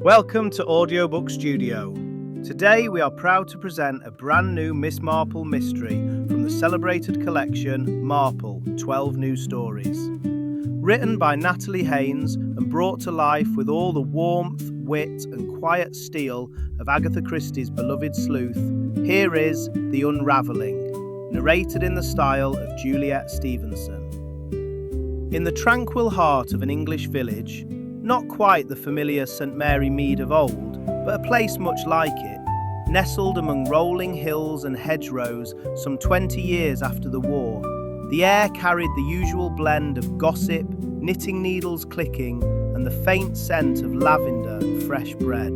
Welcome to Audiobook Studio. Today we are proud to present a brand new Miss Marple mystery from the celebrated collection Marple 12 New Stories. Written by Natalie Haynes and brought to life with all the warmth, wit and quiet steel of Agatha Christie's beloved sleuth, here is The Unravelling, narrated in the style of Juliet Stevenson. In the tranquil heart of an English village, not quite the familiar St. Mary Mead of old, but a place much like it, nestled among rolling hills and hedgerows some 20 years after the war, the air carried the usual blend of gossip, knitting needles clicking, and the faint scent of lavender and fresh bread.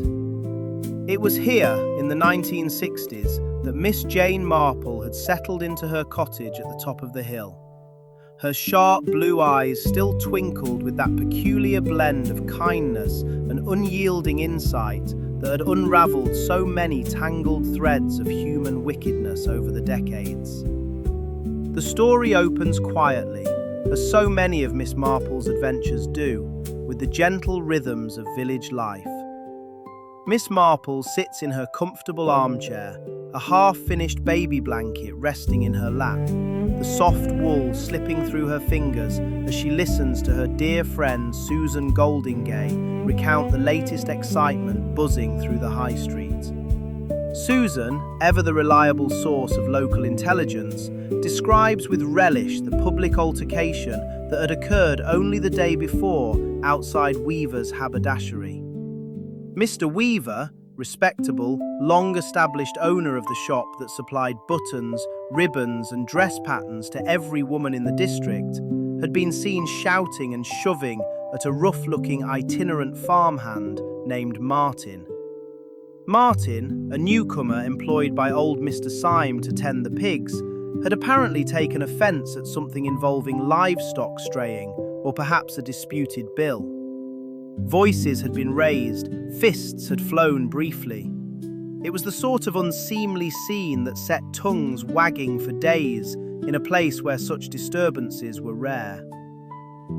It was here, in the 1960s, that Miss Jane Marple had settled into her cottage at the top of the hill. Her sharp blue eyes still twinkled with that peculiar blend of kindness and unyielding insight that had unravelled so many tangled threads of human wickedness over the decades. The story opens quietly, as so many of Miss Marple's adventures do, with the gentle rhythms of village life. Miss Marple sits in her comfortable armchair, a half-finished baby blanket resting in her lap, the soft wool slipping through her fingers as she listens to her dear friend Susan Goldingay recount the latest excitement buzzing through the high street. Susan, ever the reliable source of local intelligence, describes with relish the public altercation that had occurred only the day before outside Weaver's haberdashery. Mr. Weaver, respectable, long-established owner of the shop that supplied buttons, ribbons and dress patterns to every woman in the district, had been seen shouting and shoving at a rough-looking itinerant farmhand named Martin. Martin, a newcomer employed by old Mr. Syme to tend the pigs, had apparently taken offence at something involving livestock straying or perhaps a disputed bill. Voices had been raised, fists had flown briefly. It was the sort of unseemly scene that set tongues wagging for days in a place where such disturbances were rare.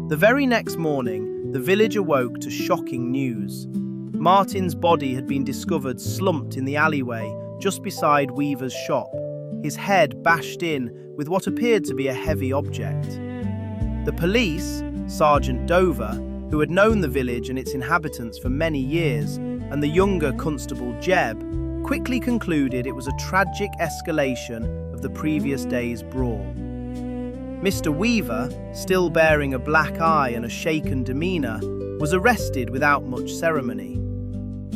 The very next morning, the village awoke to shocking news. Martin's body had been discovered slumped in the alleyway just beside Weaver's shop, his head bashed in with what appeared to be a heavy object. The police, Sergeant Dover, who had known the village and its inhabitants for many years, and the younger Constable Jebb, quickly concluded it was a tragic escalation of the previous day's brawl. Mr. Weaver, still bearing a black eye and a shaken demeanour, was arrested without much ceremony.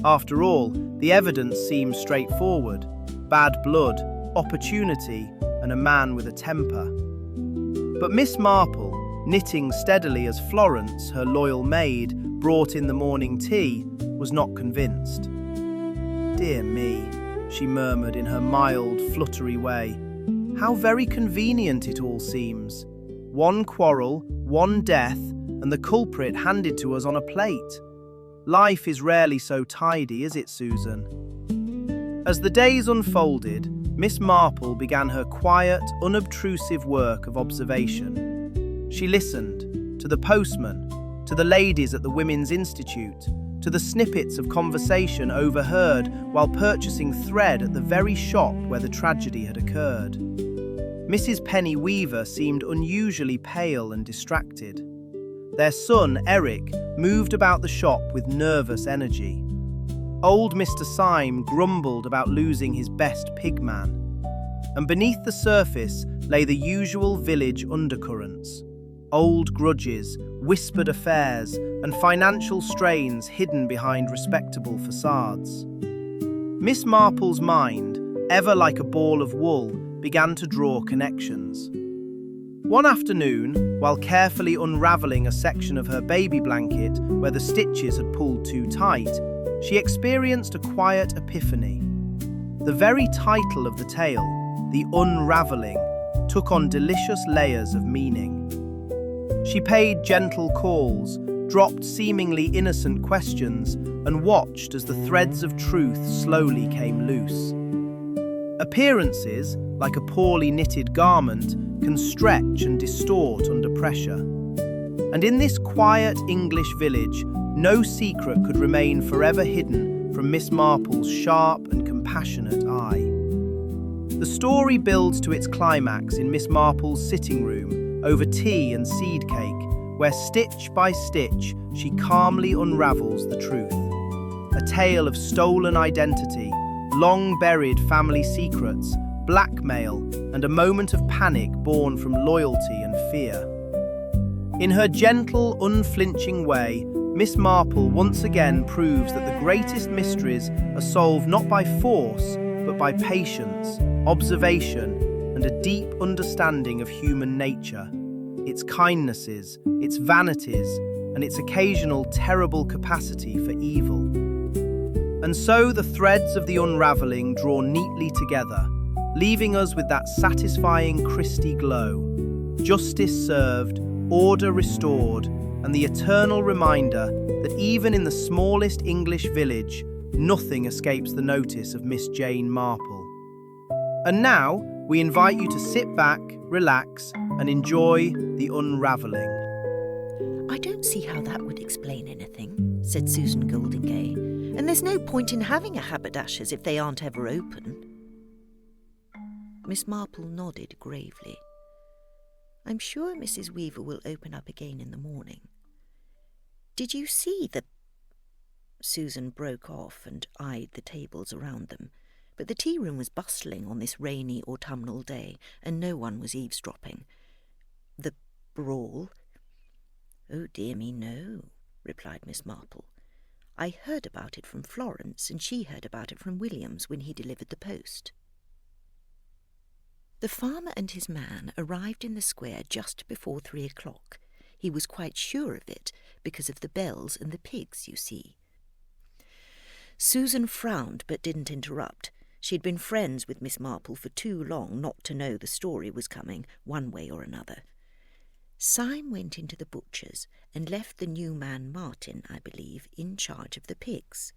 After all, the evidence seemed straightforward: bad blood, opportunity, and a man with a temper. But Miss Marple, knitting steadily as Florence, her loyal maid, brought in the morning tea, was not convinced. "Dear me," she murmured in her mild, fluttery way. "How very convenient it all seems. One quarrel, one death, and the culprit handed to us on a plate. Life is rarely so tidy, is it, Susan?" As the days unfolded, Miss Marple began her quiet, unobtrusive work of observation. She listened to the postman, to the ladies at the Women's Institute, to the snippets of conversation overheard while purchasing thread at the very shop where the tragedy had occurred. Mrs. Penny Weaver seemed unusually pale and distracted. Their son, Eric, moved about the shop with nervous energy. Old Mr. Syme grumbled about losing his best pigman. And beneath the surface lay the usual village undercurrents: old grudges, whispered affairs, and financial strains hidden behind respectable facades. Miss Marple's mind, ever like a ball of wool, began to draw connections. One afternoon, while carefully unravelling a section of her baby blanket where the stitches had pulled too tight, she experienced a quiet epiphany. The very title of the tale, The Unravelling, took on delicious layers of meaning. She paid gentle calls, dropped seemingly innocent questions, and watched as the threads of truth slowly came loose. Appearances, like a poorly knitted garment, can stretch and distort under pressure. And in this quiet English village, no secret could remain forever hidden from Miss Marple's sharp and compassionate eye. The story builds to its climax in Miss Marple's sitting room over tea and seed cake, where stitch by stitch she calmly unravels the truth. A tale of stolen identity, long-buried family secrets, blackmail, and a moment of panic born from loyalty and fear. In her gentle, unflinching way, Miss Marple once again proves that the greatest mysteries are solved not by force, but by patience, observation, and a deep understanding of human nature, its kindnesses, its vanities, and its occasional terrible capacity for evil. And so the threads of the unravelling draw neatly together, leaving us with that satisfying Christie glow, justice served, order restored, and the eternal reminder that even in the smallest English village, nothing escapes the notice of Miss Jane Marple. And now, we invite you to sit back, relax, and enjoy the unravelling. I don't see how that would explain anything, said Susan Goldingay. And there's no point in having a haberdashers if they aren't ever open. Miss Marple nodded gravely. I'm sure Mrs. Weaver will open up again in the morning. Did you see the... Susan broke off and eyed the tables around them, but the tea room was bustling on this rainy autumnal day, and no one was eavesdropping. The brawl? Oh dear me, no, replied Miss Marple. I heard about it from Florence, and she heard about it from Williams when he delivered the post. The farmer and his man arrived in the square just before 3 o'clock. He was quite sure of it, because of the bells and the pigs, you see. Susan frowned but didn't interrupt. She'd been friends with Miss Marple for too long not to know the story was coming, one way or another. Syme went into the butcher's and left the new man Martin, I believe, in charge of the pigs.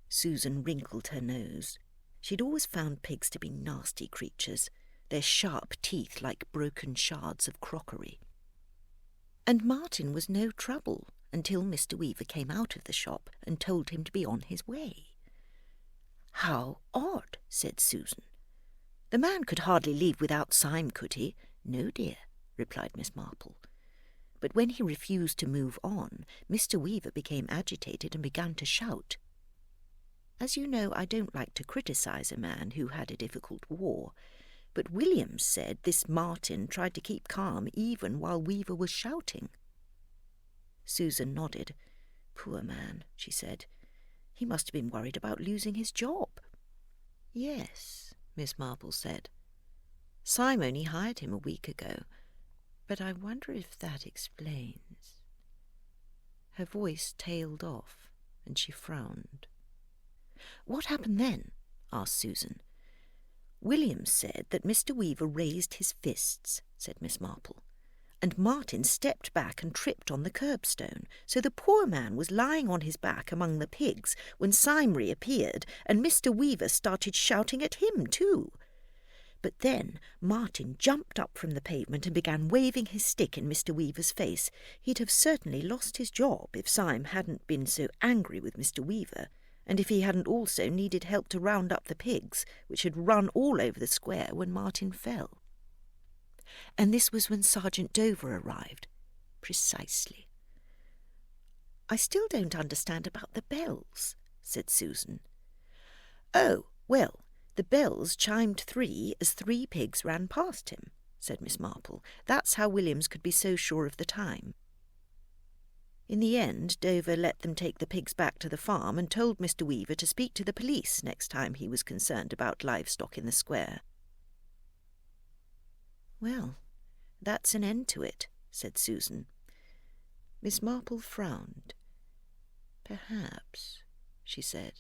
Susan wrinkled her nose. She'd always found pigs to be nasty creatures, their sharp teeth like broken shards of crockery. And Martin was no trouble until Mr. Weaver came out of the shop and told him to be on his way. How odd, said Susan. The man could hardly leave without Syme, could he? No, dear, replied Miss Marple. But when he refused to move on, Mr. Weaver became agitated and began to shout. As you know, I don't like to criticise a man who had a difficult war, but Williams said this Martin tried to keep calm even while Weaver was shouting. Susan nodded. Poor man, she said. He must have been worried about losing his job. Yes, Miss Marple said. Syme only hired him a week ago, but I wonder if that explains. Her voice tailed off, and she frowned. What happened then? Asked Susan. Williams said that Mr. Weaver raised his fists, said Miss Marple, and Martin stepped back and tripped on the curbstone, so the poor man was lying on his back among the pigs when Syme reappeared, and Mr. Weaver started shouting at him too. But then Martin jumped up from the pavement and began waving his stick in Mr. Weaver's face. He'd have certainly lost his job if Syme hadn't been so angry with Mr. Weaver, and if he hadn't also needed help to round up the pigs, which had run all over the square when Martin fell. And this was when Sergeant Dover arrived. Precisely. I still don't understand about the bells, said Susan. Oh, well, the bells chimed 3 as 3 pigs ran past him, said Miss Marple. That's how Williams could be so sure of the time. In the end, Dover let them take the pigs back to the farm and told Mr. Weaver to speak to the police next time he was concerned about livestock in the square. Well, that's an end to it, said Susan. Miss Marple frowned. Perhaps, she said.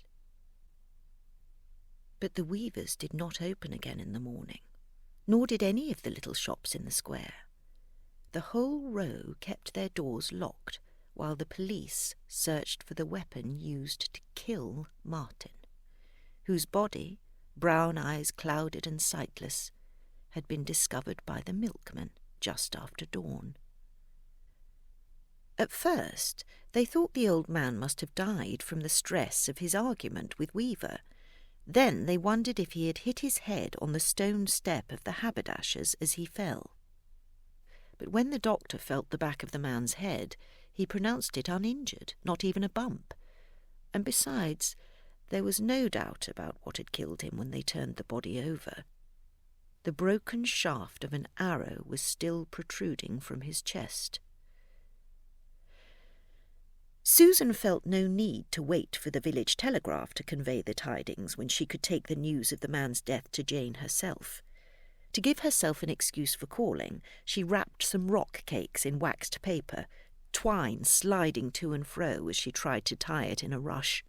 But the Weavers did not open again in the morning, nor did any of the little shops in the square. The whole row kept their doors locked while the police searched for the weapon used to kill Martin, whose body, brown eyes clouded and sightless, had been discovered by the milkman just after dawn. At first, They thought the old man must have died from the stress of his argument with Weaver. Then they wondered if he had hit his head on the stone step of the haberdashers as he fell. But when the doctor felt the back of the man's head, he pronounced it uninjured, not even a bump. And besides, there was no doubt about what had killed him when they turned the body over. The broken shaft of an arrow was still protruding from his chest. Susan felt no need to wait for the village telegraph to convey the tidings when she could take the news of the man's death to Jane herself. To give herself an excuse for calling, she wrapped some rock cakes in waxed paper, twine sliding to and fro as she tried to tie it in a rush.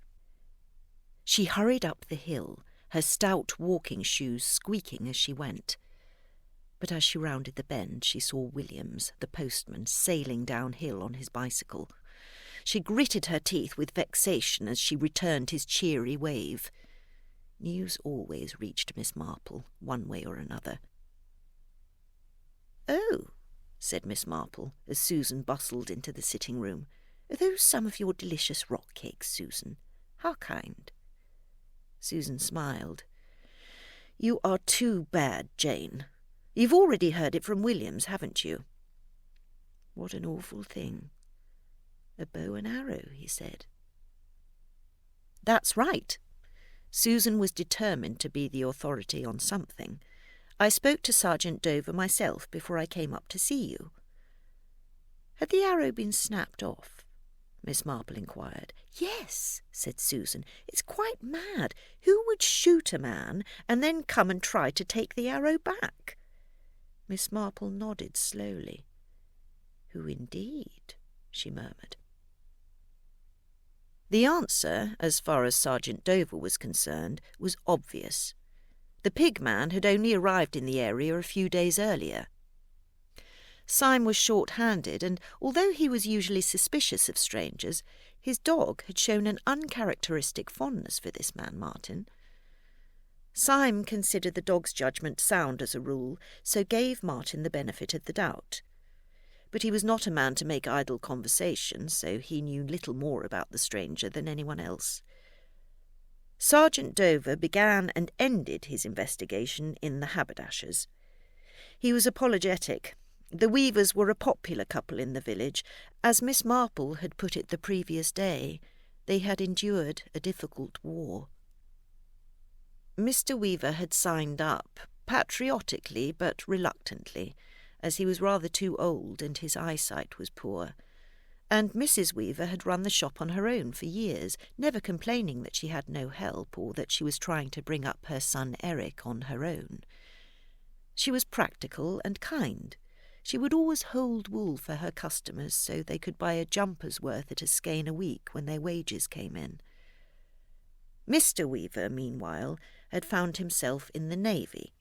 She hurried up the hill, her stout walking shoes squeaking as she went. But as she rounded the bend, she saw Williams, the postman, sailing downhill on his bicycle. She gritted her teeth with vexation as she returned his cheery wave. News always reached Miss Marple, one way or another. "Oh," said Miss Marple, as Susan bustled into the sitting-room. "Are those some of your delicious rock cakes, Susan? How kind." Susan smiled. "You are too bad, Jane. You've already heard it from Williams, haven't you?" "What an awful thing. A bow and arrow," he said. "That's right." Susan was determined to be the authority on something. "I spoke to Sergeant Dover myself before I came up to see you." "Had the arrow been snapped off?" Miss Marple inquired. "Yes," said Susan. "It's quite mad. Who would shoot a man and then come and try to take the arrow back?" Miss Marple nodded slowly. "Who indeed?" she murmured. The answer, as far as Sergeant Dover was concerned, was obvious. The pig man had only arrived in the area a few days earlier. Syme was short-handed, and although he was usually suspicious of strangers, his dog had shown an uncharacteristic fondness for this man Martin. Syme considered the dog's judgment sound as a rule, so gave Martin the benefit of the doubt. But he was not a man to make idle conversation, so he knew little more about the stranger than anyone else. Sergeant Dover began and ended his investigation in the haberdashers. He was apologetic. The Weavers were a popular couple in the village. As Miss Marple had put it the previous day, they had endured a difficult war. Mr. Weaver had signed up, patriotically but reluctantly, as he was rather too old and his eyesight was poor. And Mrs. Weaver had run the shop on her own for years, never complaining that she had no help or that she was trying to bring up her son Eric on her own. She was practical and kind. She would always hold wool for her customers so they could buy a jumper's worth at a skein a week when their wages came in. Mr. Weaver, meanwhile, had found himself in the Navy.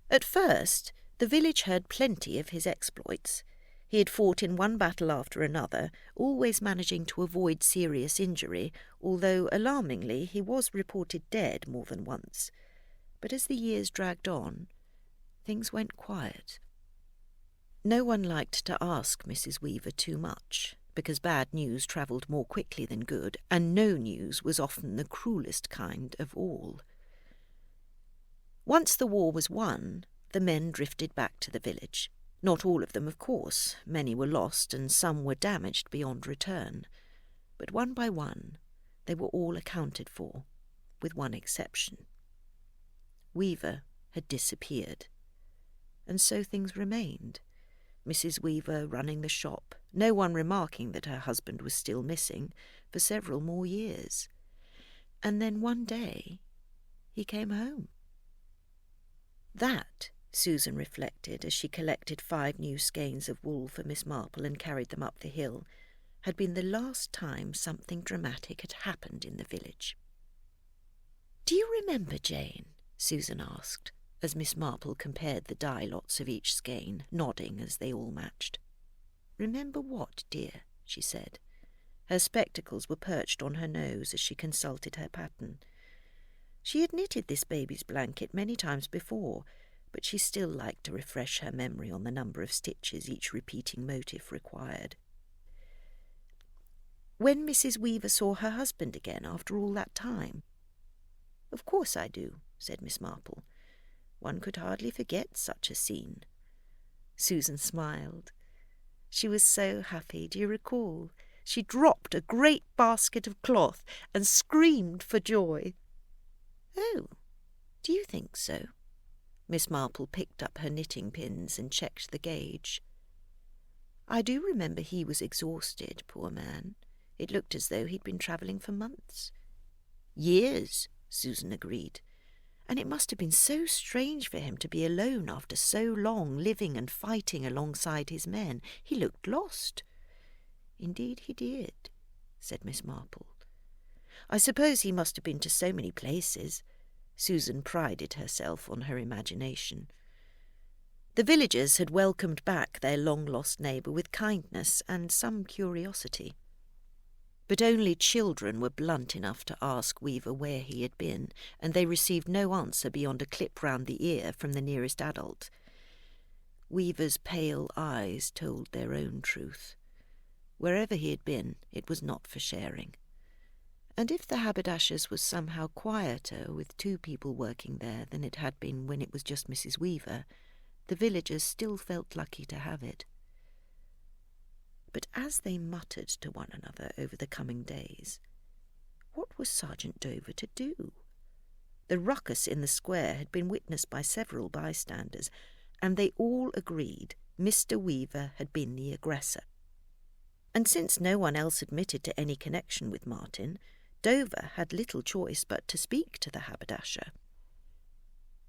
At first, the village heard plenty of his exploits. He had fought in one battle after another, always managing to avoid serious injury, although, alarmingly, he was reported dead more than once. But as the years dragged on, things went quiet. No one liked to ask Mrs. Weaver too much, because bad news travelled more quickly than good, and no news was often the cruellest kind of all. Once the war was won, the men drifted back to the village. Not all of them, of course. Many were lost and some were damaged beyond return. But one by one, they were all accounted for, with one exception. Weaver had disappeared. And so things remained. Mrs. Weaver running the shop, no one remarking that her husband was still missing, for several more years. And then one day, he came home. That, Susan reflected as she collected 5 new skeins of wool for Miss Marple and carried them up the hill, had been the last time something dramatic had happened in the village. "Do you remember, Jane?" Susan asked, as Miss Marple compared the dye lots of each skein, nodding as they all matched. "Remember what, dear?" she said. Her spectacles were perched on her nose as she consulted her pattern. She had knitted this baby's blanket many times before, but she still liked to refresh her memory on the number of stitches each repeating motif required. when Mrs. Weaver saw her husband again after all that time. Of course I do, said Miss Marple. One could hardly forget such a scene. Susan smiled. She was so happy, do you recall? She dropped a great basket of cloth and screamed for joy. Oh, do you think so? Miss Marple picked up her knitting pins and checked the gauge. I do remember he was exhausted, poor man. It looked as though he'd been travelling for months. Years, Susan agreed. And it must have been so strange for him to be alone after so long living and fighting alongside his men. He looked lost. Indeed he did, said Miss Marple. I suppose he must have been to so many places. Susan prided herself on her imagination. The villagers had welcomed back their long-lost neighbour with kindness and some curiosity. But only children were blunt enough to ask Weaver where he had been, and they received no answer beyond a clip round the ear from the nearest adult. Weaver's pale eyes told their own truth. Wherever he had been, it was not for sharing. And if the haberdasher's was somehow quieter with two people working there than it had been when it was just Mrs. Weaver, the villagers still felt lucky to have it. But as they muttered to one another over the coming days, what was Sergeant Dover to do? The ruckus in the square had been witnessed by several bystanders, and they all agreed Mr. Weaver had been the aggressor. And since no one else admitted to any connection with Martin, Dover had little choice but to speak to the haberdasher.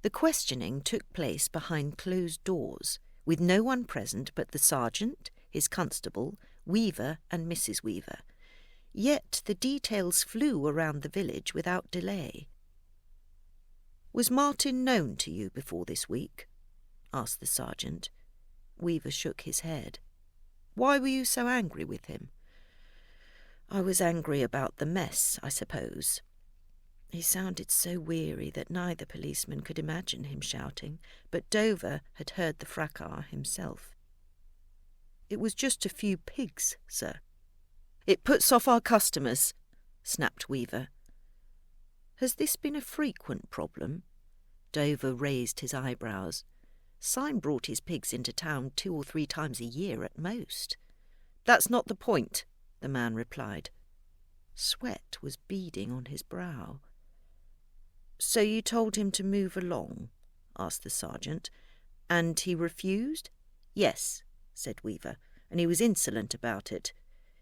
The questioning took place behind closed doors, with no one present but the sergeant, his constable, Weaver and Mrs. Weaver. Yet the details flew around the village without delay. "Was Martin known to you before this week?" asked the sergeant. Weaver shook his head. "Why were you so angry with him?" "I was angry about the mess, I suppose." He sounded so weary that neither policeman could imagine him shouting, but Dover had heard the fracas himself. "It was just a few pigs, sir." "It puts off our customers," snapped Weaver. "Has this been a frequent problem?" Dover raised his eyebrows. Syme brought his pigs into town 2 or 3 times a year at most. "That's not the point," the man replied. Sweat was beading on his brow. "So you told him to move along?" asked the sergeant. "And he refused?" "Yes," said Weaver, "and he was insolent about it.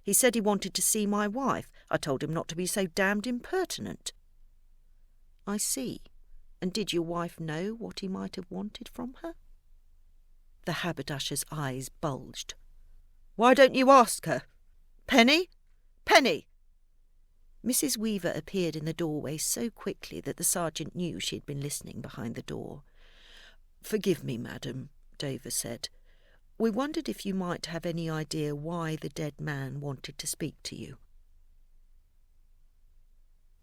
He said he wanted to see my wife. I told him not to be so damned impertinent." "I see. And did your wife know what he might have wanted from her?" The haberdasher's eyes bulged. "Why don't you ask her? Penny? Penny!" Mrs. Weaver appeared in the doorway so quickly that the sergeant knew she had been listening behind the door. "Forgive me, madam," Dover said. "We wondered if you might have any idea why the dead man wanted to speak to you."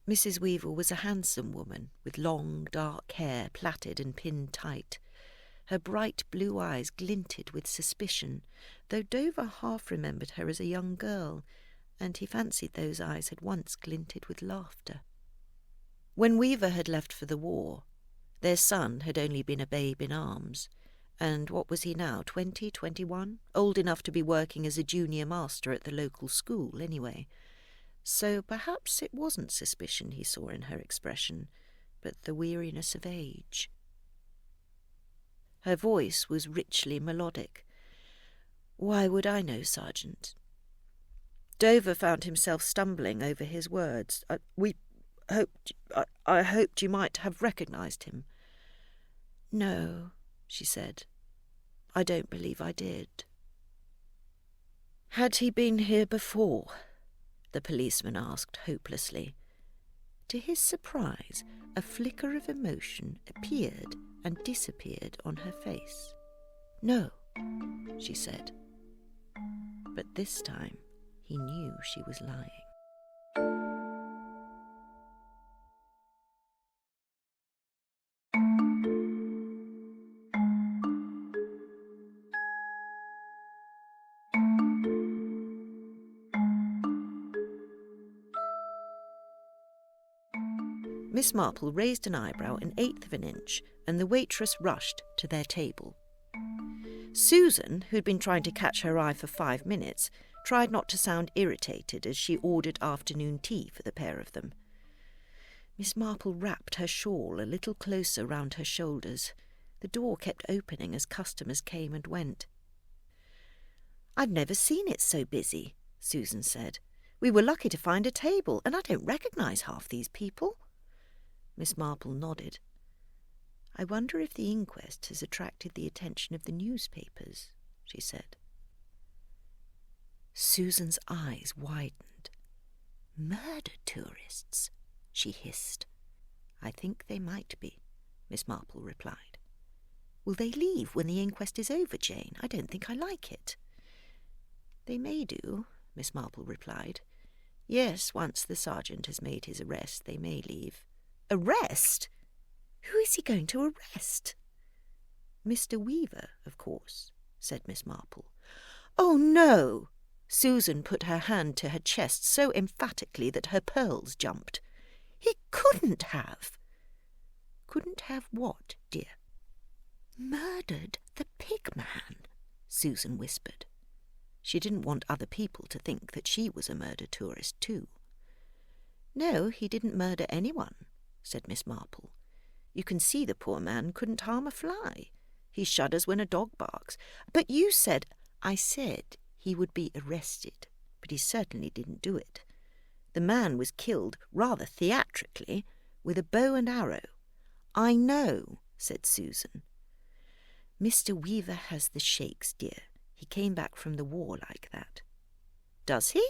Mrs. Weaver was a handsome woman with long, dark hair plaited and pinned tight. Her bright blue eyes glinted with suspicion, though Dover half remembered her as a young girl, and he fancied those eyes had once glinted with laughter. When Weaver had left for the war, their son had only been a babe in arms, and what was he now, 20, 21? Old enough to be working as a junior master at the local school, anyway. So perhaps it wasn't suspicion he saw in her expression, but the weariness of age. Her voice was richly melodic. "Why would I know, Sergeant?" Dover found himself stumbling over his words. I hoped you might have recognised him." "No," she said. "I don't believe I did." "Had he been here before?" the policeman asked hopelessly. To his surprise, a flicker of emotion appeared and disappeared on her face. "No," she said. But this time he knew she was lying. Miss Marple raised an eyebrow an eighth of an inch, and the waitress rushed to their table. Susan, who'd been trying to catch her eye for 5 minutes, tried not to sound irritated as she ordered afternoon tea for the pair of them. Miss Marple wrapped her shawl a little closer round her shoulders. The door kept opening as customers came and went. "I've never seen it so busy," Susan said. "We were lucky to find a table, and I don't recognise half these people." Miss Marple nodded. "I wonder if the inquest has attracted the attention of the newspapers," she said. Susan's eyes widened. "Murder tourists," she hissed. "I think they might be," Miss Marple replied. "Will they leave when the inquest is over, Jane? I don't think I like it." "They may do," Miss Marple replied. "Yes, once the sergeant has made his arrest, they may leave." "Arrest? Who is he going to arrest?" "Mr. Weaver, of course," said Miss Marple. "Oh, no!" Susan put her hand to her chest so emphatically that her pearls jumped. "He couldn't have." "Couldn't have what, dear?" "Murdered the pig man," Susan whispered. She didn't want other people to think that she was a murder tourist too. "No, he didn't murder anyone," said Miss Marple. "You can see the poor man couldn't harm a fly. He shudders when a dog barks. But you said—" "I said he would be arrested, but he certainly didn't do it. The man was killed, rather theatrically, with a bow and arrow." "I know," said Susan. "Mr. Weaver has the shakes, dear. He came back from the war like that." "Does he?"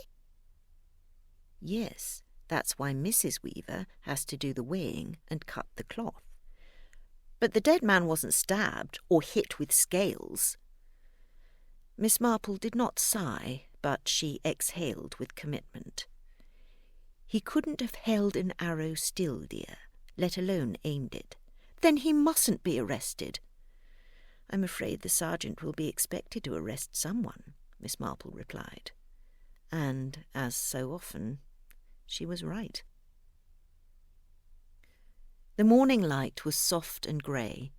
"Yes, that's why Mrs. Weaver has to do the weighing and cut the cloth." "But the dead man wasn't stabbed or hit with scales." Miss Marple did not sigh, but she exhaled with commitment. "He couldn't have held an arrow still, dear, let alone aimed it." "Then he mustn't be arrested." "I'm afraid the sergeant will be expected to arrest someone," Miss Marple replied. And, as so often, she was right. The morning light was soft and grey,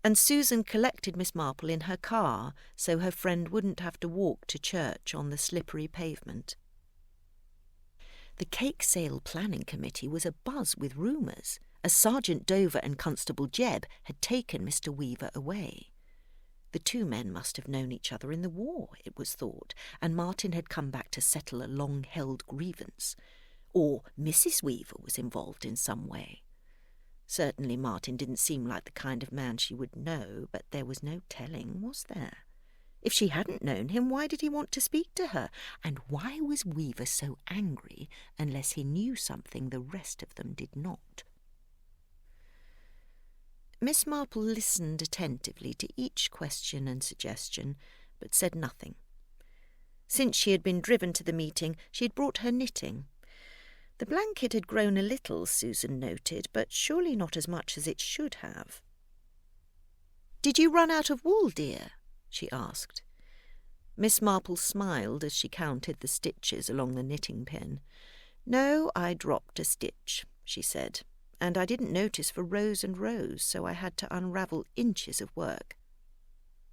and Susan collected Miss Marple in her car so her friend wouldn't have to walk to church on the slippery pavement. The cake sale planning committee was abuzz with rumours, as Sergeant Dover and Constable Jebb had taken Mr. Weaver away. The two men must have known each other in the war, it was thought, and Martin had come back to settle a long-held grievance. Or Mrs. Weaver was involved in some way. Certainly Martin didn't seem like the kind of man she would know, but there was no telling, was there? If she hadn't known him, why did he want to speak to her? And why was Weaver so angry unless he knew something the rest of them did not? Miss Marple listened attentively to each question and suggestion, but said nothing. Since she had been driven to the meeting, she had brought her knitting. The blanket had grown a little, Susan noted, but surely not as much as it should have. "Did you run out of wool, dear?" she asked. Miss Marple smiled as she counted the stitches along the knitting pin. "No, I dropped a stitch," she said, "and I didn't notice for rows and rows, so I had to unravel inches of work."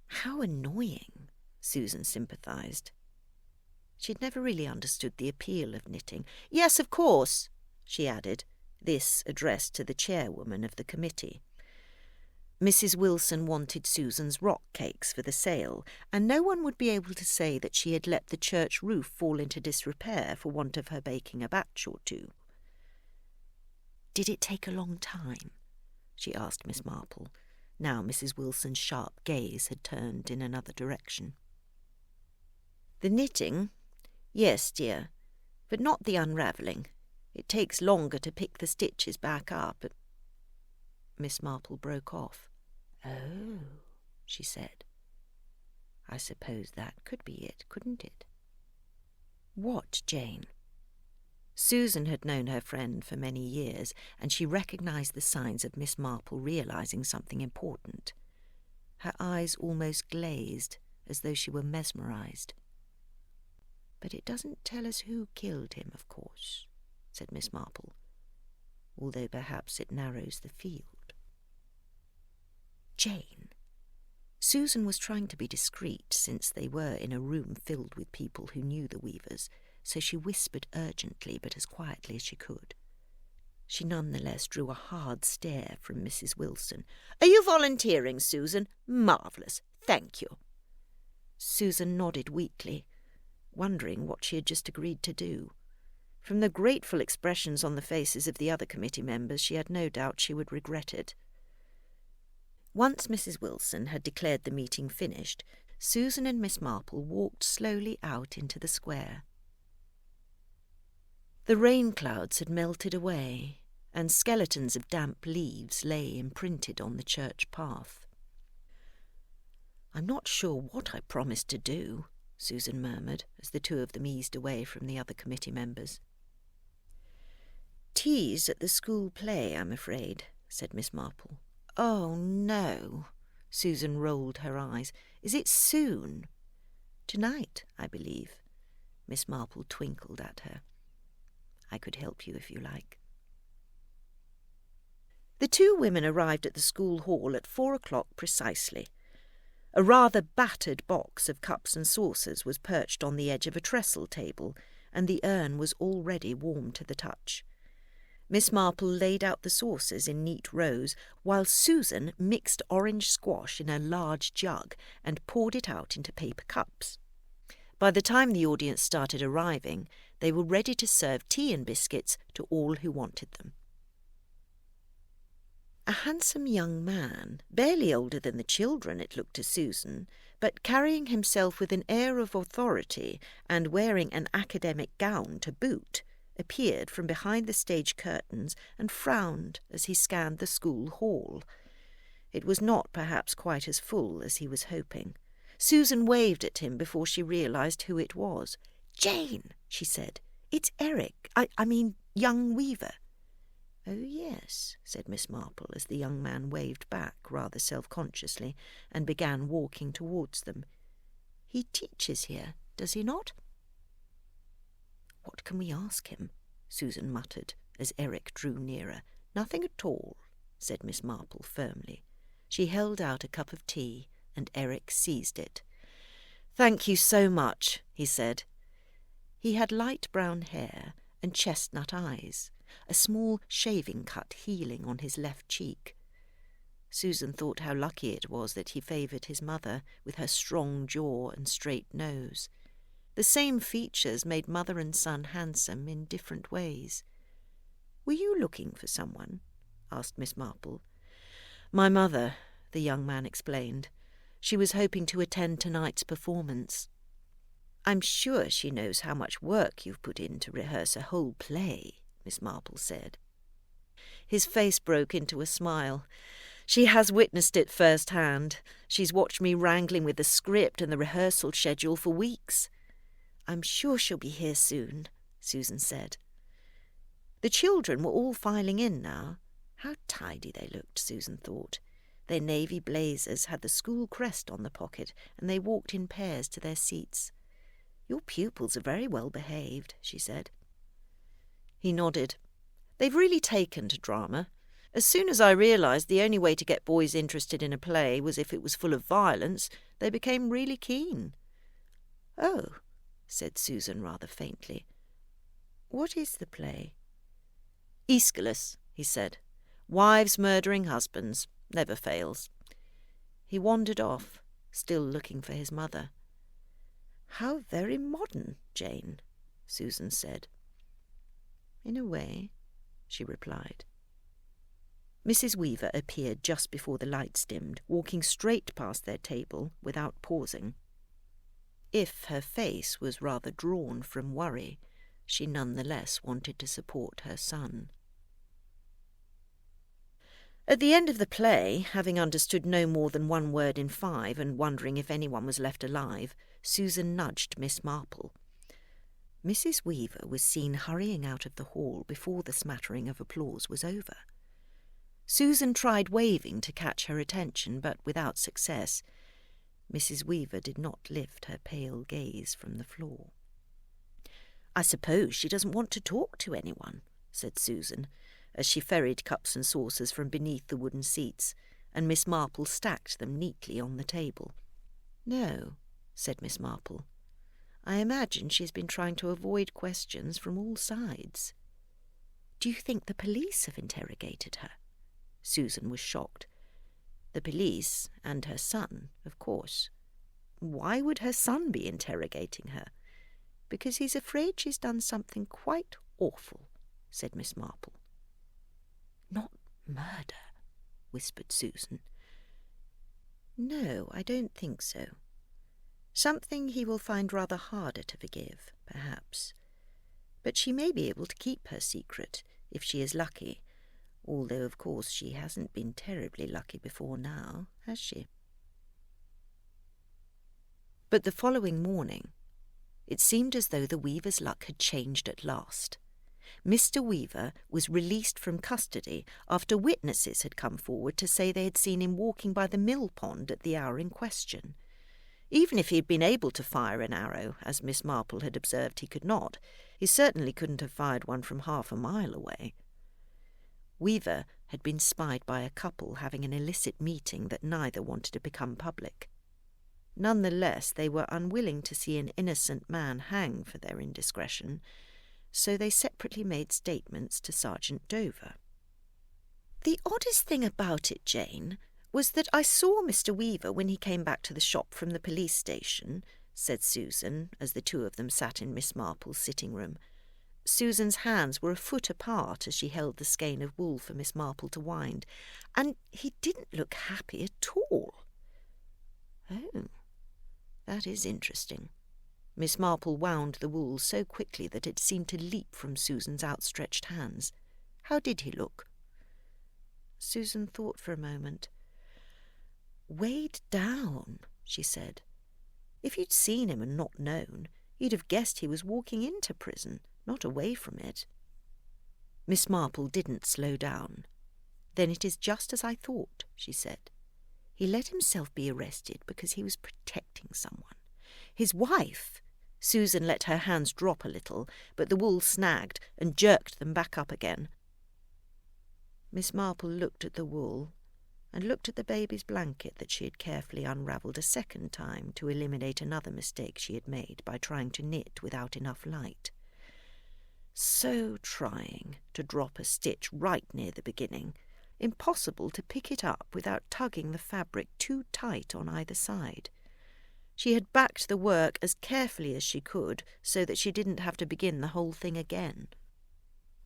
"How annoying," Susan sympathised. She'd never really understood the appeal of knitting. "Yes, of course," she added, this addressed to the chairwoman of the committee. Mrs. Wilson wanted Susan's rock cakes for the sale, and no one would be able to say that she had let the church roof fall into disrepair for want of her baking a batch or two. "Did it take a long time?" she asked Miss Marple. Now Mrs. Wilson's sharp gaze had turned in another direction. "The knitting? Yes, dear, but not the unravelling. It takes longer to pick the stitches back up." Miss Marple broke off. "Oh," she said. "I suppose that could be it, couldn't it?" "What, Jane?" Susan had known her friend for many years, and she recognised the signs of Miss Marple realising something important. Her eyes almost glazed, as though she were mesmerised. "But it doesn't tell us who killed him, of course," said Miss Marple. although perhaps it narrows the field. Jane. Susan was trying to be discreet, since they were in a room filled with people who knew the Weavers, so she whispered urgently but as quietly as she could. She nonetheless drew a hard stare from Mrs. Wilson. "Are you volunteering, Susan? Marvellous. Thank you." Susan nodded weakly, wondering what she had just agreed to do. From the grateful expressions on the faces of the other committee members, she had no doubt she would regret it. Once Mrs. Wilson had declared the meeting finished, Susan and Miss Marple walked slowly out into the square. The rain clouds had melted away, and skeletons of damp leaves lay imprinted on the church path. "I'm not sure what I promised to do," Susan murmured, as the two of them eased away from the other committee members. "Tea's at the school play, I'm afraid," said Miss Marple. "Oh, no." Susan rolled her eyes. "Is it soon?" "Tonight, I believe." Miss Marple twinkled at her. "I could help you if you like." The two women arrived at the school hall at 4:00 precisely. A rather battered box of cups and saucers was perched on the edge of a trestle table, and the urn was already warm to the touch. Miss Marple laid out the saucers in neat rows, while Susan mixed orange squash in a large jug and poured it out into paper cups. By the time the audience started arriving, they were ready to serve tea and biscuits to all who wanted them. A handsome young man, barely older than the children, it looked to Susan, but carrying himself with an air of authority and wearing an academic gown to boot, appeared from behind the stage curtains and frowned as he scanned the school hall. It was not perhaps quite as full as he was hoping. Susan waved at him before she realised who it was. "Jane," she said, "it's Eric. I mean, young Weaver." "Oh, yes," said Miss Marple, as the young man waved back rather self-consciously and began walking towards them. "He teaches here, does he not?" "What can we ask him?" Susan muttered, as Eric drew nearer. "Nothing at all," said Miss Marple firmly. She held out a cup of tea, and Eric seized it. "Thank you so much," he said. He had light brown hair and chestnut eyes, a small shaving cut healing on his left cheek. Susan thought how lucky it was that he favoured his mother with her strong jaw and straight nose. The same features made mother and son handsome in different ways. "Were you looking for someone?" asked Miss Marple. "My mother," the young man explained. "She was hoping to attend tonight's performance." "I'm sure she knows how much work you've put in to rehearse a whole play," Miss Marple said. His face broke into a smile. "She has witnessed it firsthand. She's watched me wrangling with the script and the rehearsal schedule for weeks." "I'm sure she'll be here soon," Susan said. The children were all filing in now. How tidy they looked, Susan thought. Their navy blazers had the school crest on the pocket, and they walked in pairs to their seats. "Your pupils are very well behaved," she said. He nodded. "They've really taken to drama. As soon as I realised the only way to get boys interested in a play was if it was full of violence, they became really keen." "Oh," said Susan rather faintly. "What is the play?" "Aeschylus," he said. "Wives murdering husbands. Never fails." He wandered off, still looking for his mother. "How very modern, Jane," Susan said. "In a way," she replied. Mrs. Weaver appeared just before the lights dimmed, walking straight past their table without pausing. If her face was rather drawn from worry, she nonetheless wanted to support her son. At the end of the play, having understood no more than one word in 5 and wondering if anyone was left alive, Susan nudged Miss Marple. Mrs. Weaver was seen hurrying out of the hall before the smattering of applause was over. Susan tried waving to catch her attention, but without success. Mrs. Weaver did not lift her pale gaze from the floor. "I suppose she doesn't want to talk to anyone," said Susan, as she ferried cups and saucers from beneath the wooden seats, and Miss Marple stacked them neatly on the table. "No," said Miss Marple. "I imagine she's been trying to avoid questions from all sides." "Do you think the police have interrogated her?" Susan was shocked. "The police and her son, of course." "Why would her son be interrogating her?" "Because he's afraid she's done something quite awful," said Miss Marple. "Not murder?" whispered Susan. "No, I don't think so. Something he will find rather harder to forgive, perhaps. But she may be able to keep her secret, if she is lucky, although of course she hasn't been terribly lucky before now, has she?" But the following morning, it seemed as though the weaver's luck had changed at last. Mr. Weaver was released from custody after witnesses had come forward to say they had seen him walking by the mill pond at the hour in question. Even if he had been able to fire an arrow, as Miss Marple had observed he could not, he certainly couldn't have fired one from half a mile away. Weaver had been spied by a couple having an illicit meeting that neither wanted to become public. Nonetheless, they were unwilling to see an innocent man hang for their indiscretion, so they separately made statements to Sergeant Dover. "The oddest thing about it, Jane, was that I saw Mr. Weaver when he came back to the shop from the police station," said Susan, as the two of them sat in Miss Marple's sitting room. Susan's hands were a foot apart as she held the skein of wool for Miss Marple to wind, "and he didn't look happy at all." "Oh, that is interesting." Miss Marple wound the wool so quickly that it seemed to leap from Susan's outstretched hands. "How did he look?" Susan thought for a moment. "Weighed down," she said. "If you'd seen him and not known, you'd have guessed he was walking into prison, not away from it." Miss Marple didn't slow down. "Then it is just as I thought," she said. "He let himself be arrested because he was protecting someone. His wife—" Susan let her hands drop a little, but the wool snagged and jerked them back up again. Miss Marple looked at the wool and looked at the baby's blanket that she had carefully unravelled a second time to eliminate another mistake she had made by trying to knit without enough light. So trying to drop a stitch right near the beginning, impossible to pick it up without tugging the fabric too tight on either side. She had backed the work as carefully as she could so that she didn't have to begin the whole thing again.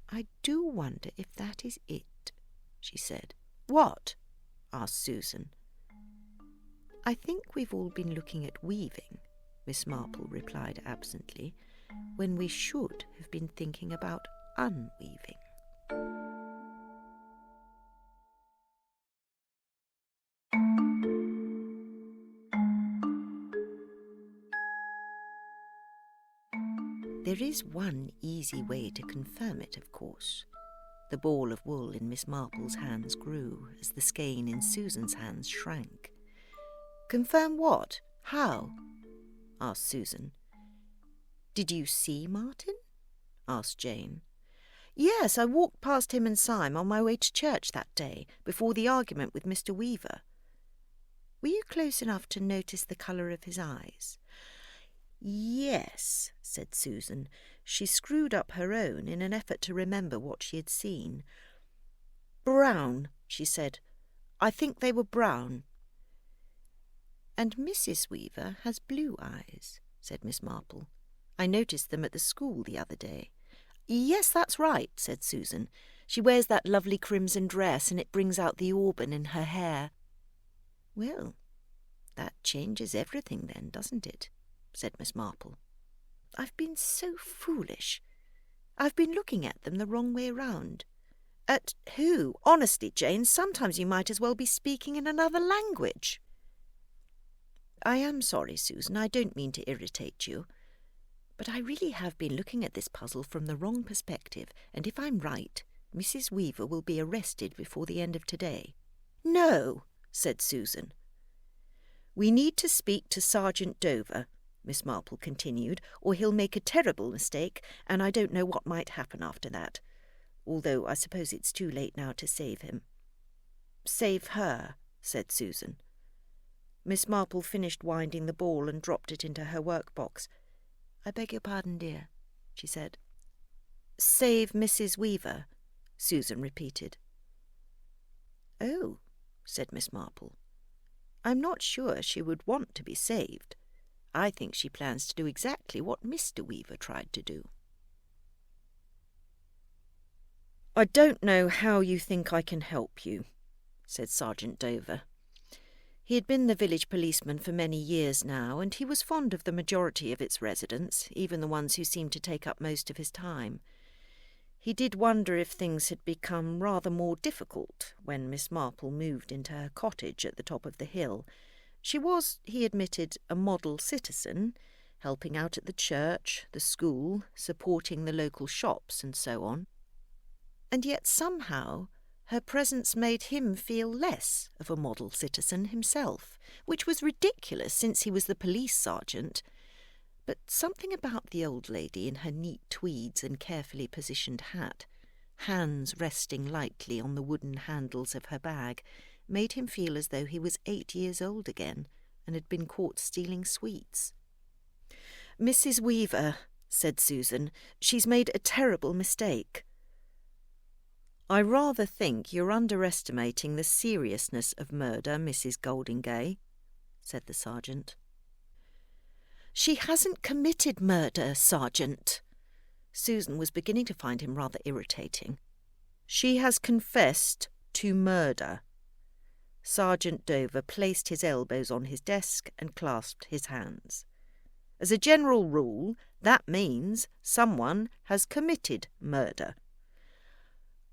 "I do wonder if that is it," she said. "What?" asked Susan. "I think we've all been looking at weaving," Miss Marple replied absently, "when we should have been thinking about unweaving." There is one easy way to confirm it, of course. The ball of wool in Miss Marple's hands grew as the skein in Susan's hands shrank. "Confirm what? How?" asked Susan. "Did you see Martin?" asked Jane. "Yes, I walked past him and Syme on my way to church that day, before the argument with Mr. Weaver." "Were you close enough to notice the colour of his eyes?" "Yes," said Susan. She screwed up her own in an effort to remember what she had seen. "Brown," she said. "I think they were brown." "And Mrs. Weaver has blue eyes," said Miss Marple. "I noticed them at the school the other day." "Yes, that's right," said Susan. "She wears that lovely crimson dress, and it brings out the auburn in her hair." "Well, that changes everything then, doesn't it?" said Miss Marple. "I've been so foolish. I've been looking at them the wrong way round." "At who? Honestly, Jane, sometimes you might as well be speaking in another language." "I am sorry, Susan, I don't mean to irritate you. But I really have been looking at this puzzle from the wrong perspective, and if I'm right, Mrs. Weaver will be arrested before the end of today." "No," said Susan. "We need to speak to Sergeant Dover," Miss Marple continued, "or he'll make a terrible mistake, and I don't know what might happen after that. although I suppose it's too late now to save him." "Save her," said Susan. Miss Marple finished winding the ball and dropped it into her workbox. "I beg your pardon, dear," she said. "Save Mrs. Weaver," Susan repeated. "Oh," said Miss Marple. "I'm not sure she would want to be saved. I think she plans to do exactly what Mr. Weaver tried to do." "I don't know how you think I can help you," said Sergeant Dover. He had been the village policeman for many years now, and he was fond of the majority of its residents, even the ones who seemed to take up most of his time. He did wonder if things had become rather more difficult when Miss Marple moved into her cottage at the top of the hill. She was, he admitted, a model citizen, helping out at the church, the school, supporting the local shops, and so on. And yet somehow her presence made him feel less of a model citizen himself, which was ridiculous since he was the police sergeant. But something about the old lady in her neat tweeds and carefully positioned hat, hands resting lightly on the wooden handles of her bag, made him feel as though he was 8 years old again and had been caught stealing sweets. "Mrs. Weaver," said Susan, "she's made a terrible mistake." "I rather think you're underestimating the seriousness of murder, Mrs. Goldingay," said the sergeant. "She hasn't committed murder, Sergeant." Susan was beginning to find him rather irritating. "She has confessed to murder." Sergeant Dover placed his elbows on his desk and clasped his hands. "As a general rule, that means someone has committed murder."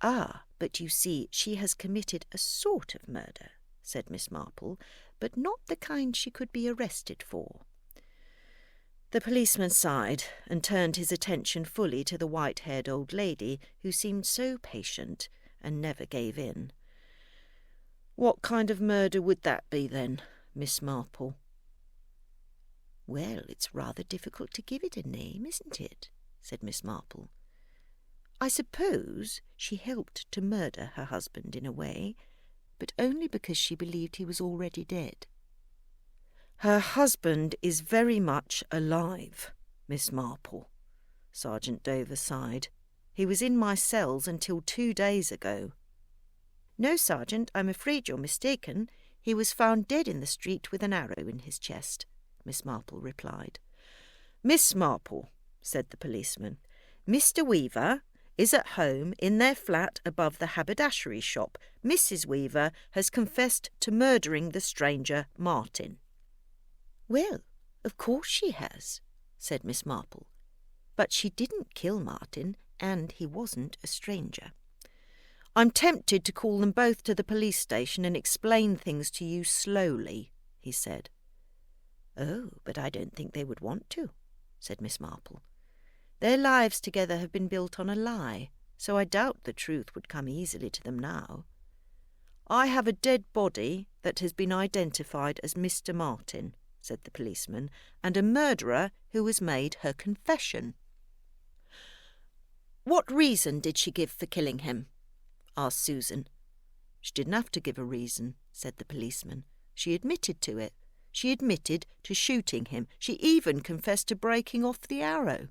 "Ah, but you see, she has committed a sort of murder," said Miss Marple, "but not the kind she could be arrested for." The policeman sighed and turned his attention fully to the white-haired old lady who seemed so patient and never gave in. "What kind of murder would that be, then, Miss Marple?" "Well, it's rather difficult to give it a name, isn't it?" said Miss Marple. "I suppose she helped to murder her husband in a way, but only because she believed he was already dead." "Her husband is very much alive, Miss Marple," Sergeant Dover sighed. "He was in my cells until 2 days ago." "No, Sergeant, I'm afraid you're mistaken. He was found dead in the street with an arrow in his chest," Miss Marple replied. "Miss Marple," said the policeman, "Mr. Weaver is at home in their flat above the haberdashery shop. Mrs. Weaver has confessed to murdering the stranger Martin." "Well, of course she has," said Miss Marple. "But she didn't kill Martin, and he wasn't a stranger." "I'm tempted to call them both to the police station and explain things to you slowly," he said. "Oh, but I don't think they would want to," said Miss Marple. "Their lives together have been built on a lie, so I doubt the truth would come easily to them now." "I have a dead body that has been identified as Mr. Martin," said the policeman, "and a murderer who has made her confession." "What reason did she give for killing him?" asked Susan. "She didn't have to give a reason," said the policeman. "She admitted to it. She admitted to shooting him. She even confessed to breaking off the arrow."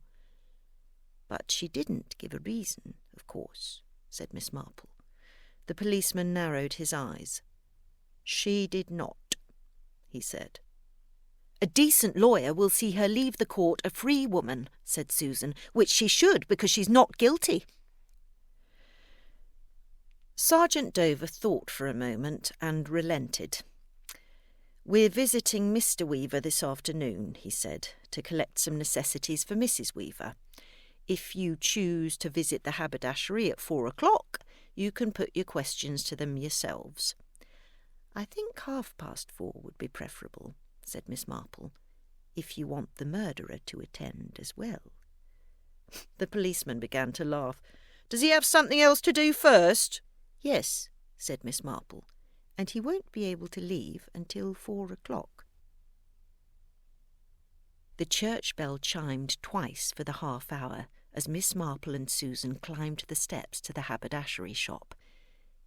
"But she didn't give a reason, of course," said Miss Marple. The policeman narrowed his eyes. "She did not," he said. "A decent lawyer will see her leave the court a free woman," said Susan, "which she should, because she's not guilty." Sergeant Dover thought for a moment and relented. "We're visiting Mr. Weaver this afternoon," he said, "to collect some necessities for Mrs. Weaver. If you choose to visit the haberdashery at 4 o'clock, you can put your questions to them yourselves." "I think 4:30 would be preferable," said Miss Marple, "if you want the murderer to attend as well." The policeman began to laugh. "Does he have something else to do first?" "Yes," said Miss Marple, "and he won't be able to leave until 4 o'clock. The church bell chimed twice for the half-hour, as Miss Marple and Susan climbed the steps to the haberdashery shop.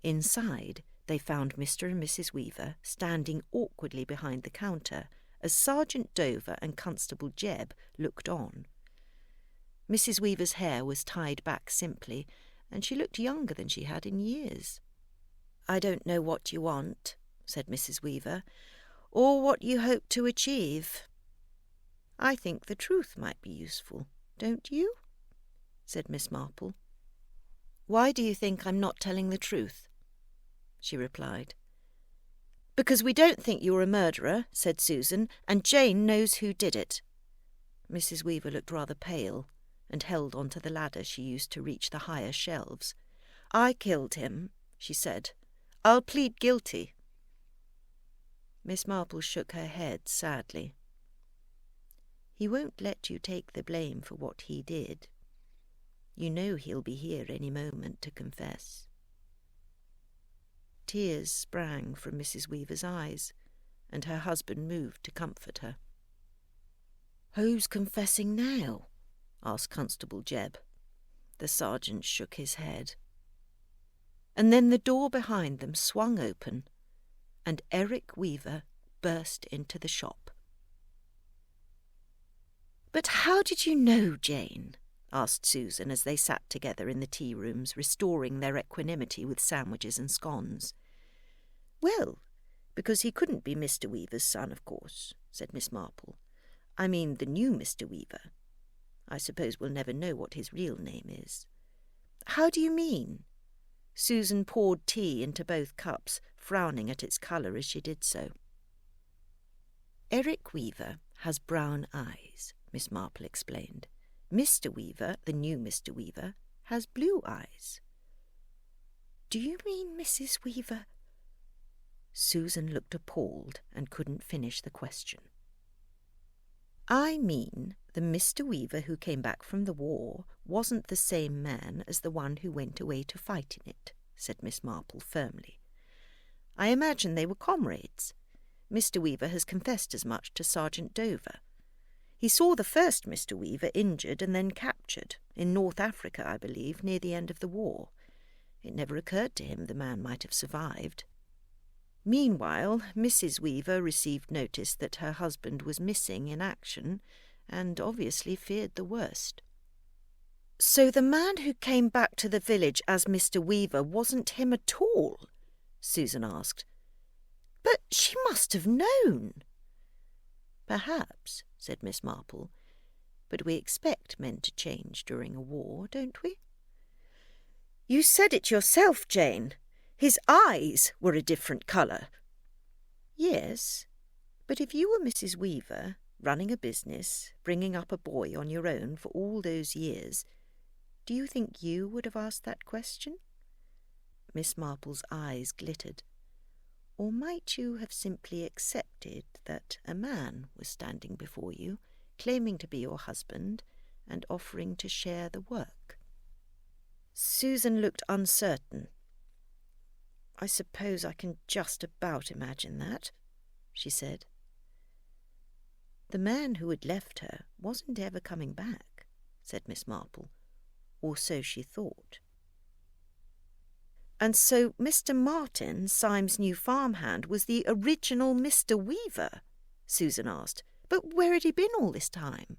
Inside, they found Mr. and Mrs. Weaver standing awkwardly behind the counter as Sergeant Dover and Constable Jebb looked on. Mrs. Weaver's hair was tied back simply, and she looked younger than she had in years. "I don't know what you want," said Mrs. Weaver, "or what you hope to achieve." "I think the truth might be useful, don't you?" said Miss Marple. "Why do you think I'm not telling the truth?" she replied. "Because we don't think you're a murderer," said Susan, "and Jane knows who did it." Mrs. Weaver looked rather pale and held on to the ladder she used to reach the higher shelves. "I killed him," she said. "I'll plead guilty." Miss Marple shook her head sadly. "He won't let you take the blame for what he did. You know he'll be here any moment to confess." Tears sprang from Mrs. Weaver's eyes, and her husband moved to comfort her. "Who's confessing now?" asked Constable Jebb. The sergeant shook his head. And then the door behind them swung open, and Eric Weaver burst into the shop. "But how did you know, Jane?" asked Susan as they sat together in the tea-rooms, restoring their equanimity with sandwiches and scones. "Well, because he couldn't be Mr. Weaver's son, of course," said Miss Marple. "I mean the new Mr. Weaver. I suppose we'll never know what his real name is." "How do you mean?" Susan poured tea into both cups, frowning at its colour as she did so. "Eric Weaver has brown eyes," Miss Marple explained. "Mr. Weaver, the new Mr. Weaver, has blue eyes." "Do you mean Mrs. Weaver?" Susan looked appalled and couldn't finish the question. "I mean the Mr. Weaver who came back from the war wasn't the same man as the one who went away to fight in it," said Miss Marple firmly. "I imagine they were comrades. Mr. Weaver has confessed as much to Sergeant Dover. He saw the first Mr. Weaver injured and then captured, in North Africa, I believe, near the end of the war. It never occurred to him the man might have survived. Meanwhile, Mrs. Weaver received notice that her husband was missing in action, and obviously feared the worst." "So the man who came back to the village as Mr. Weaver wasn't him at all?" Susan asked. "But she must have known." "Perhaps," said Miss Marple, "but we expect men to change during a war, don't we?" "You said it yourself, Jane. His eyes were a different colour." "Yes, but if you were Mrs. Weaver, running a business, bringing up a boy on your own for all those years, do you think you would have asked that question?" Miss Marple's eyes glittered. "Or might you have simply accepted that a man was standing before you, claiming to be your husband and offering to share the work?" Susan looked uncertain. "I suppose I can just about imagine that," she said. "The man who had left her wasn't ever coming back," said Miss Marple, "or so she thought." "And so Mr. Martin, Syme's new farmhand, was the original Mr. Weaver?" Susan asked. "But where had he been all this time?"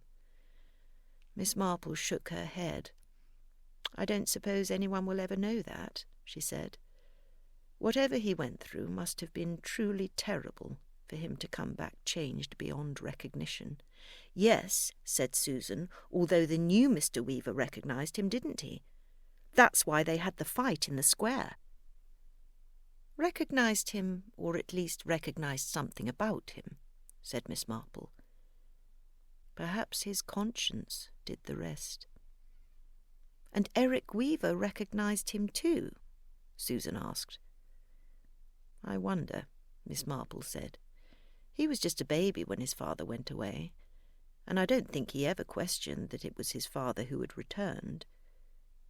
Miss Marple shook her head. "I don't suppose anyone will ever know that," she said. "Whatever he went through must have been truly terrible for him to come back changed beyond recognition." "Yes," said Susan, "although the new Mr. Weaver recognised him, didn't he? That's why they had the fight in the square." "Recognised him, or at least recognised something about him," said Miss Marple. "Perhaps his conscience did the rest." "And Eric Weaver recognised him too?" Susan asked. "I wonder," Miss Marple said. "He was just a baby when his father went away, and I don't think he ever questioned that it was his father who had returned.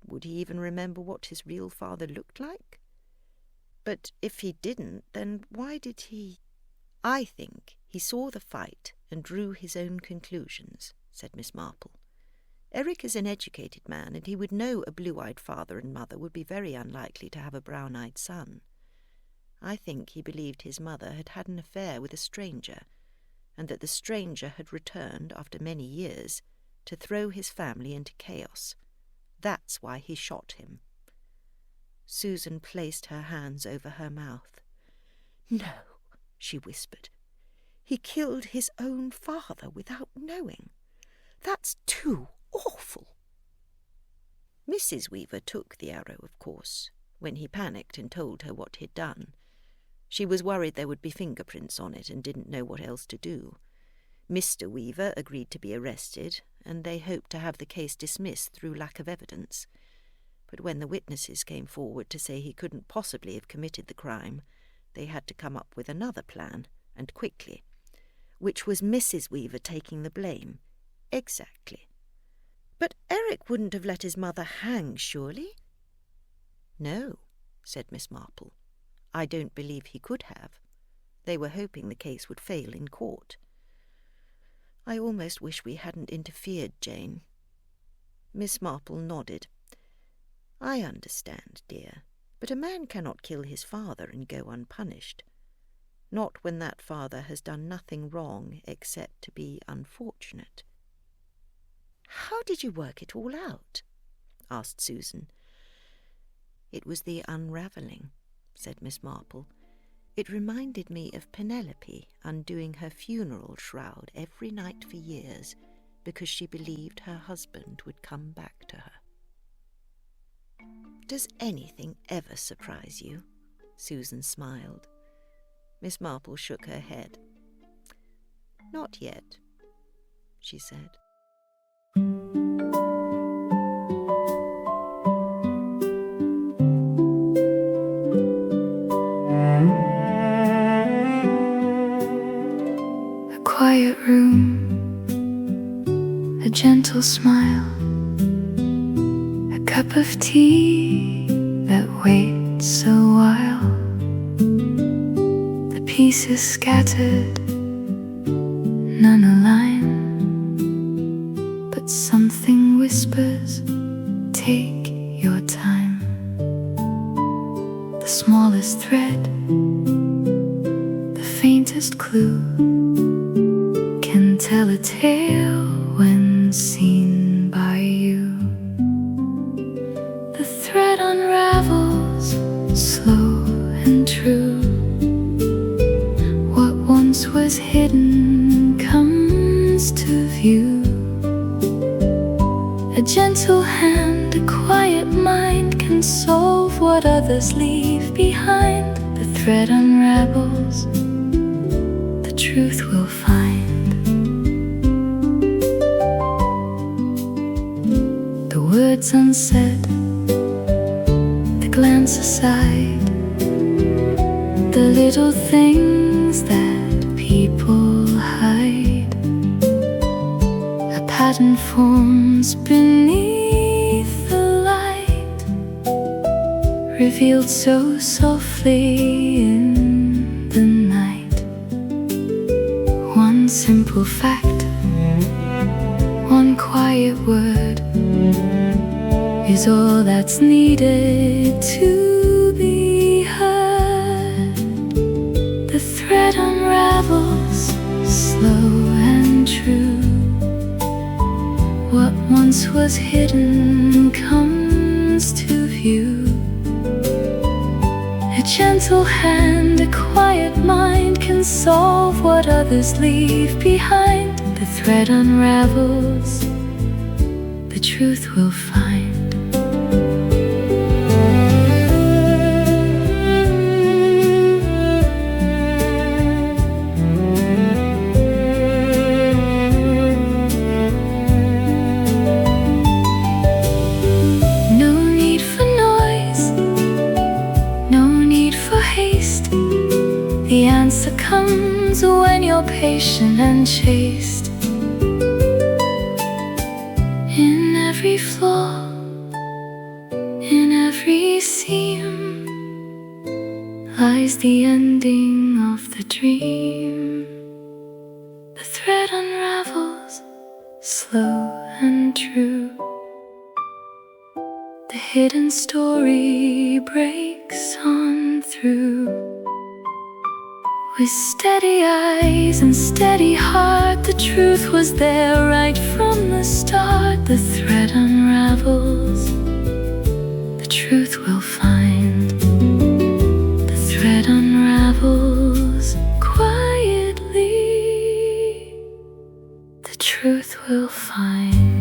Would he even remember what his real father looked like? But if he didn't, then why did he—" "I think he saw the fight and drew his own conclusions," said Miss Marple. Eric is an educated man, and he would know a blue-eyed father and mother would be very unlikely to have a brown-eyed son. I think he believed his mother had had an affair with a stranger, and that the stranger had returned after many years to throw his family into chaos. That's why he shot him. Susan placed her hands over her mouth. "No," she whispered. "He killed his own father without knowing. That's too awful." Mrs. Weaver took the arrow, of course, when he panicked and told her what he'd done. She was worried there would be fingerprints on it and didn't know what else to do. Mr. Weaver agreed to be arrested, and they hoped to have the case dismissed through lack of evidence. But when the witnesses came forward to say he couldn't possibly have committed the crime, they had to come up with another plan, and quickly, which was Mrs. Weaver taking the blame. Exactly. "But Eric wouldn't have let his mother hang, surely?" "No," said Miss Marple. "I don't believe he could have. They were hoping the case would fail in court. I almost wish we hadn't interfered, Jane." Miss Marple nodded. "I understand, dear, but a man cannot kill his father and go unpunished. Not when that father has done nothing wrong except to be unfortunate." "How did you work it all out?" asked Susan. "It was the unravelling," said Miss Marple. "It reminded me of Penelope undoing her funeral shroud every night for years because she believed her husband would come back to her." "Does anything ever surprise you?" Susan smiled. Miss Marple shook her head. "Not yet," she said. A quiet room, a gentle smile, a cup of tea that waits a while. The pieces scattered, none align, but something whispers, take your time. The smallest thread, the faintest clue, can tell a tale when seen by you. The thread unravels, slow and true. What once was hidden comes to view. A gentle hand, a quiet mind can solve what others leave behind. The thread unravels, the truth we'll find. The words unsaid, the glance aside, the little things that people hide. A pattern forms beneath the light, revealed so softly in the night. One simple fact, one quiet word, is all that's needed to be heard. The thread unravels, slow and true. What once was hidden comes to view. A gentle hand, a quiet mind can solve what others leave behind. The thread unravels, the truth we'll find. The answer comes when you're patient and chaste. In every flaw, in every seam, lies the ending of the dream. The thread unravels, slow and true. hidden story breaks on through. With steady eyes and steady heart, the truth was there right from the start. The thread unravels, the truth will find. The thread unravels quietly, the truth will find.